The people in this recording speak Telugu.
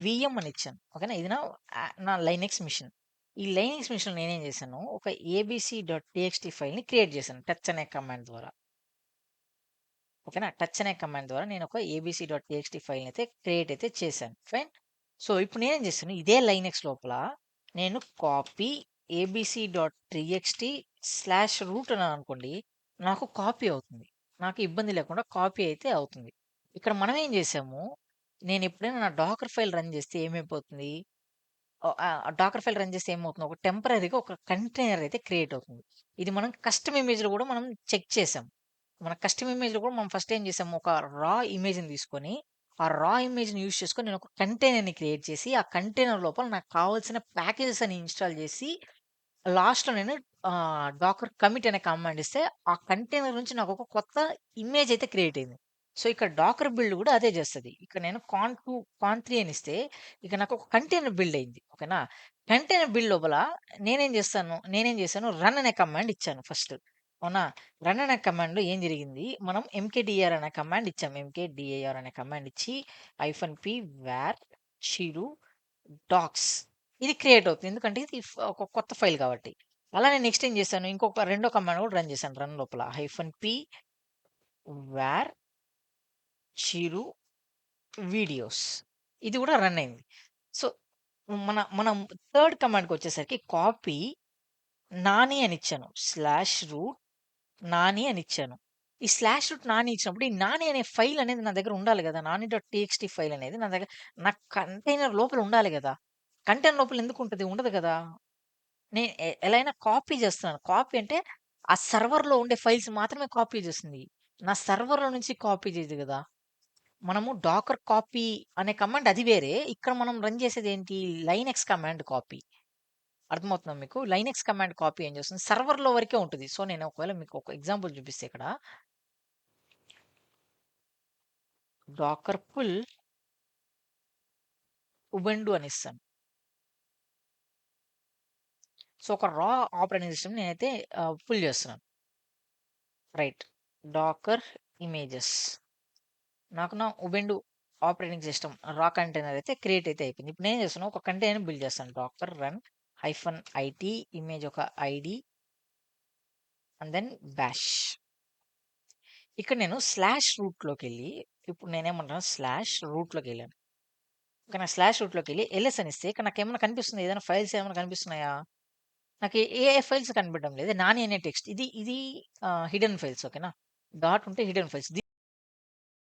విఎం అని ఇచ్చాను. ఓకేనా? ఇది నా లైనెక్స్ మిషన్. ఈ లైనెక్స్ మిషన్‌లో నేనేం చేశాను, ఒక ఏబీసీ.టీఎక్స్టీ ఫైల్‌ని క్రియేట్ చేశాను టచ్ అనే కమాండ్ ద్వారా. ఓకేనా? టచ్ అనే కమాండ్ ద్వారా నేను ఒక ఏబీసీ.టీఎక్స్టీ ఫైల్‌ని అయితే క్రియేట్ అయితే చేశాను. ఫైన్. సో, ఇప్పుడు నేనేం చేశాను, ఇదే లైనెక్స్ లోపల నేను కాపీ ఏబీసీ.టీఎక్స్టీ స్లాష్ రూట్ అన్నాననుకోండి, నాకు కాపీ అవుతుంది. నాకు ఇబ్బంది లేకుండా కాపీ అయితే అవుతుంది. ఇక్కడ మనం ఏం చేసాము, నేను ఎప్పుడైనా నా డాకర్ ఫైల్ రన్ చేస్తే ఏమైపోతుంది, డాకర్ ఫైల్ రన్ చేస్తే ఏమవుతుంది, ఒక టెంపరరీగా ఒక కంటైనర్ అయితే క్రియేట్ అవుతుంది. ఇది మనం కస్టమ్ ఇమేజ్‌లో కూడా మనం చెక్ చేసాం. మన కస్టమ్ ఇమేజ్‌లో కూడా మనం ఫస్ట్ ఏం చేసాము, ఒక రా ఇమేజ్‌ని తీసుకొని, ఆ రా ఇమేజ్‌ని యూజ్ చేసుకొని నేను ఒక కంటైనర్‌ని క్రియేట్ చేసి, ఆ కంటైనర్ లోపల నాకు కావాల్సిన ప్యాకేజెస్ అని ఇన్‌స్టాల్ చేసి, లాస్ట్‌లో నేను డాకర్ కమిట్ అనే కమాండ్ ఇస్తే, ఆ కంటైనర్ నుంచి నాకు ఒక కొత్త ఇమేజ్ అయితే క్రియేట్ అయింది. సో, ఇక్కడ డాకర్ బిల్డ్ కూడా అదే చేస్తది. ఇక్కడ నేను కాన్3 అని ఇస్తే, ఇక నాకు ఒక కంటైనర్ బిల్డ్ అయింది. ఓకేనా? కంటైనర్ బిల్డ్ లోపల నేనేం చేశాను, రన్ అనే కమాండ్ ఇచ్చాను ఫస్ట్. అవునా? రన్ అనే కమాండ్‌లో ఏం జరిగింది, మనం ఎంకేడీఆర్ అనే కమాండ్ ఇచ్చాము. ఎంకేడీఏఆర్ అనే కమాండ్ ఇచ్చి -p var shiru డాక్స్ ఇది క్రియేట్ అవుతుంది. ఎందుకంటే ఇది ఒక కొత్త ఫైల్ కాబట్టి. అలానే నెక్స్ట్ ఏం చేశాను, ఇంకొక రెండో కమాండ్ కూడా రన్ చేశాను రన్ లోపల -p var shiru వీడియోస్ ఇది కూడా రన్ అయింది. సో, మనం థర్డ్ కమాండ్‌కొచ్చేసరికి కాపీ నాని అని ఇచ్చాను. రూట్ నాని అని ఇచ్చాను. ఈ రూట్ నాని ఇచ్చినప్పుడు, ఈ నాని అనే ఫైల్ అనేది నా దగ్గర ఉండాలి గదా! నాని.టీఎక్స్టీ ఫైల్ అనేది నా కంటైనర్ లోపల ఉండాలి గదా! కంటైనర్ లోపల ఎందుకుంటది? ఉండదు గదా! ఎలా అయినా కాపీ చేస్తున్నాను. కాపీ అంటే ఆ సర్వర్‌లో ఉండే ఫైల్స్ మాత్రమే కాపీ చేస్తుంది. నా సర్వర్‌లో నుంచి కాపీ చేయదు గదా! మనము డాకర్ కాపీ అనే కమాండ్ అది వేరే. ఇక్కడ మనం రన్ చేసేదేంటి? Linux command copy. అర్థమవుతుందా మీకు? లైనెక్స్ కమాండ్ కాపీ ఏం చేస్తుంది, సర్వర్‌లో వరకే ఉంటది. సో, నేను ఒకవేళ మీకు ఒక ఎగ్జాంపుల్ చూపిస్తే ఇక్కడ డాకర్ పుల్ ఉబుంటు అని ఇస్తాను. సో, ఒక రా ఆపరేటింగ్ సిస్టమ్ నేనైతే పుల్ చేస్తున్నాను. రైట్. Docker images. నాకు నా Ubuntu operating system raw container అయితే క్రియేట్ అయితే అయిపోయింది. ఇప్పుడు నేనేం చేస్తున్నాను, ఒక కంటైనర్ బిల్డ్ చేస్తాను. డాకర్ రన్ -it ఇమేజ్ ఒక ఐడీ అండ్ దెన్ బాష్. ఇక్కడ నేను రూట్‌లోకెళ్ళి, ఇప్పుడు నేనేమంటున్నాను, రూట్‌లోకెళ్ళాను. ఓకేనా? రూట్‌లోకెళ్ళి ఎల్ఎస్ అని ఇస్తే ఇక్కడ నాకేమన్నా కనిపిస్తుందా? ఏదైనా ఫైల్స్ ఏమైనా కనిపిస్తున్నాయా? నాకు ఏ ఫైల్స్ కనిపించడం లేదు. నాని అనే టెక్స్ట్. ఇది ఇది హిడెన్ ఫైల్స్. ఓకేనా? డాట్ ఉంటే హిడెన్ ఫైల్స్.